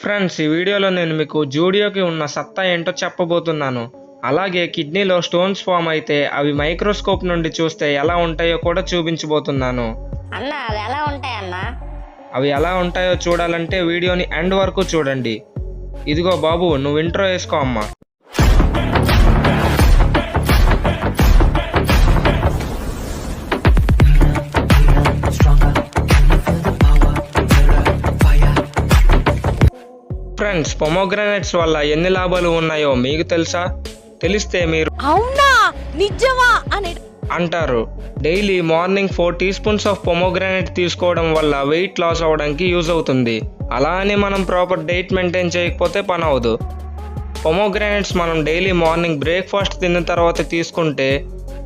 Friends, ఈ వీడియోలో నేను మీకు జూడియోకి ఉన్న సత్తా ఏంటో చెప్పబోతున్నాను. అలాగే కిడ్నీలో స్టోన్స్ ఫామ్ అయితే అవి మైక్రోస్కోప్ నుండి చూస్తే ఎలా ఉంటాయో కూడా చూపించబోతున్నాను. అవి ఎలా ఉంటాయో చూడాలంటే వీడియోని ఎండ్ వరకు చూడండి. ఇదిగో బాబు, నువ్వు ఇంట్రో వేసుకో అమ్మా. ఫ్రెండ్స్, పొమోగ్రానైట్స్ వల్ల ఎన్ని లాభాలు ఉన్నాయో మీకు తెలుసా? తెలిస్తే మీరు అవునా నిజమా అని అంటారు. Daily morning 4 teaspoons of pomegranate తీసుకోవడం వల్ల వెయిట్ లాస్ అవ్వడానికి యూజ్ అవుతుంది. అలా అని మనం ప్రాపర్ డైట్ మెయింటైన్ చేయకపోతే పని అవదు. పొమోగ్రానైట్స్ మనం డైలీ మార్నింగ్ బ్రేక్ఫాస్ట్ తిన్న తర్వాత తీసుకుంటే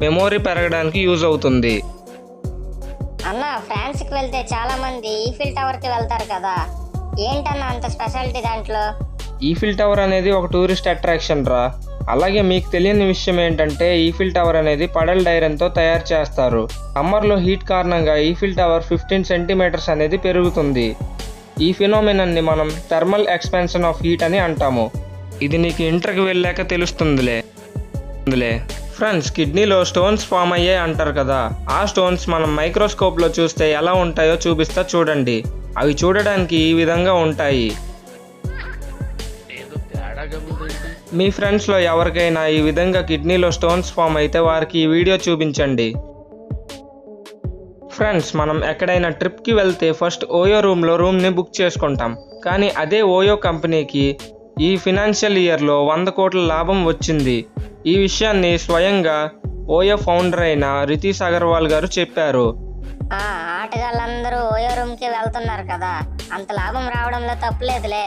మెమొరీ పెరగడానికి యూజ్ అవుతుంది. అన్న, ఫ్రాన్స్కి వెళ్తే చాలా మంది ఈఫిల్ టవర్కి వెళ్తారు కదా, ఏంటన్నా అంత స్పెషాలిటీ దాంట్లో? ఈఫిల్ టవర్ అనేది ఒక టూరిస్ట్ అట్రాక్షన్ రా. అలాగే మీకు తెలియని విషయం ఏంటంటే ఈఫిల్ టవర్ అనేది పడల్ డైరన్తో తయారు చేస్తారు. సమ్మర్లో హీట్ కారణంగా ఈఫిల్ టవర్ 15 సెంటీమీటర్స్ అనేది పెరుగుతుంది. ఈ ఫినోమినన్ని మనం థర్మల్ ఎక్స్పాన్షన్ ఆఫ్ హీట్ అని అంటాము. ఇది నీకు ఇంటర్కి వెళ్ళాక తెలుస్తుందిలే. ఫ్రెండ్స్, కిడ్నీలో స్టోన్స్ ఫామ్ అయ్యాయి అంటారు కదా, ఆ స్టోన్స్ మనం మైక్రోస్కోప్లో చూస్తే ఎలా ఉంటాయో చూపిస్తా చూడండి. అవి చూడడానికి ఈ విధంగా ఉంటాయి. మీ ఫ్రెండ్స్లో ఎవరికైనా ఈ విధంగా కిడ్నీలో స్టోన్స్ ఫామ్ అయితే వారికి ఈ వీడియో చూపించండి. ఫ్రెండ్స్, మనం ఎక్కడైనా ట్రిప్కి వెళ్తే ఫస్ట్ ఓయో రూమ్ని బుక్ చేసుకుంటాం. కానీ అదే ఓయో కంపెనీకి ఈ ఫినాన్షియల్ ఇయర్లో 100 కోట్ల లాభం వచ్చింది. ఈ విషయాన్ని స్వయంగా ఓయో ఫౌండర్ అయిన రితీష్ అగర్వాల్ గారు చెప్పారు. ఆటగాళ్ళందరూ ఓయో రూమ్కి వెళ్తున్నారు కదా, అంత లాభం రావడంలో తప్పులేదులే.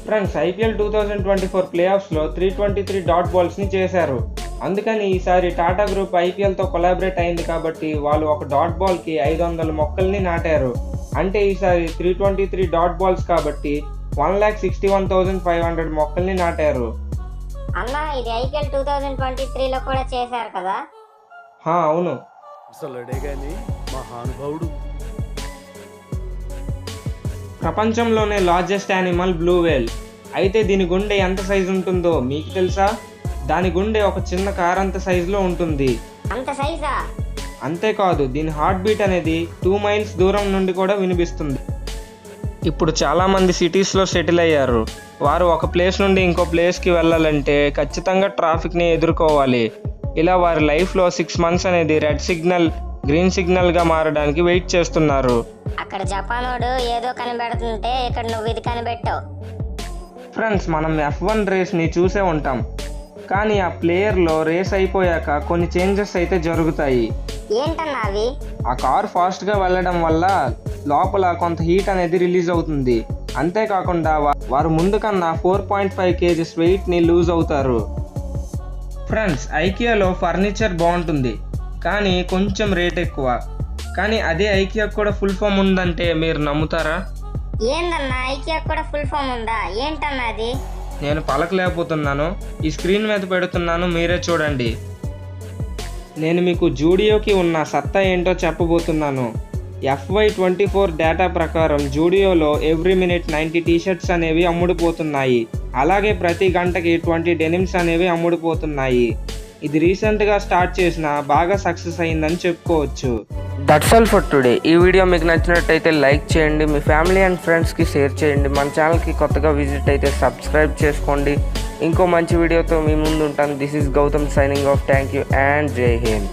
ఫ్రెండ్స్, ఐపీఎల్ 2024 ప్లే ఆఫ్స్లో 323 డాట్ బాల్స్ని చేశారు. అందుకని ఈసారి టాటా గ్రూప్ ఐపీఎల్తో కొలాబరేట్ అయింది కాబట్టి వాళ్ళు ఒక డాట్ బాల్కి 500 మొక్కల్ని నాటారు. అంటే ఈసారి 323 డాట్ బాల్స్ కాబట్టి 1,61,500 మొక్కల్ని నాటారు. అన్న, ఇది ఐపీఎల్ 2023లో కూడా చేశారు కదా? అవును. ప్రపంచంలోనే లార్జెస్ట్ యానిమల్ బ్లూ వేల్. అయితే దీని గుండె ఎంత సైజు ఉంటుందో మీకు తెలుసా? దాని గుండె ఒక చిన్న కార్ అంత సైజులో ఉంటుంది. అంత సైజా? అంతేకాదు, దీని హార్ట్ బీట్ అనేది 2 మైల్స్ దూరం నుండి కూడా వినిపిస్తుంది. ఇప్పుడు చాలామంది సిటీస్లో సెటిల్ అయ్యారు. వారు ఒక ప్లేస్ నుండి ఇంకో ప్లేస్కి వెళ్ళాలంటే ఖచ్చితంగా ట్రాఫిక్ని ఎదుర్కోవాలి. ఇలా వారి లైఫ్లో 6 మంత్స్ అనేది రెడ్ సిగ్నల్ గ్రీన్ సిగ్నల్గా మారడానికి వెయిట్ చేస్తున్నారు. అక్కడ జపానోడు ఏదో కనిపెడుతుంటే ఇక్కడ నువ్వు ఇది కనిపెట్టావు. ఫ్రెండ్స్, మనం F1 రేస్ని చూసే ఉంటాం. కానీ ఆ ప్లేయర్లో రేస్ అయిపోయాక కొన్ని చేంజెస్ అయితే జరుగుతాయి. ఏంటన్నా అవి? ఆ కార్ ఫాస్ట్గా వెళ్ళడం వల్ల లోపల కొంత హీట్ అనేది రిలీజ్ అవుతుంది. అంతేకాకుండా వారు ముందు కన్నా 4.5 kgs వెయిట్ని లూజ్ అవుతారు. ఫ్రెండ్స్, ఐకియాలో ఫర్నిచర్ బాగుంటుంది కానీ కొంచెం రేట్ ఎక్కువ. కానీ అదే ఐకియా కూడా ఫుల్ ఫామ్ ఉందంటే మీరు నమ్ముతారా? ఏందన్నా, ఐకియా కూడా ఫుల్ ఫామ్ ఉందా? ఏంటన్నా అది? నేను పలకలేకపోతున్నాను. ఈ స్క్రీన్ మీద పెడుతున్నాను, మీరే చూడండి. నేను మీకు జూడియోకి ఉన్న సత్తా ఏంటో చెప్పబోతున్నాను. FY24 డేటా ప్రకారం జూడియోలో ఎవ్రీ మినిట్ 90 టీషర్ట్స్ అనేవి అమ్ముడుపోతున్నాయి. అలాగే ప్రతి గంటకి 20 డెనిమ్స్ అనేవి అమ్ముడుపోతున్నాయి. ఇది రీసెంట్గా స్టార్ట్ చేసిన బాగా సక్సెస్ అయిందని చెప్పుకోవచ్చు. That's all for today. ఈ వీడియో మీకు నచ్చినట్టయితే లైక్ చేయండి, మీ ఫ్యామిలీ అండ్ ఫ్రెండ్స్కి షేర్ చేయండి. మన ఛానల్కి కొత్తగా విజిట్ అయితే సబ్స్క్రైబ్ చేసుకోండి. ఇంకో మంచి వీడియోతో మీ ముందు ఉంటాను. This is Gautam signing off. Thank you and Jai Hind.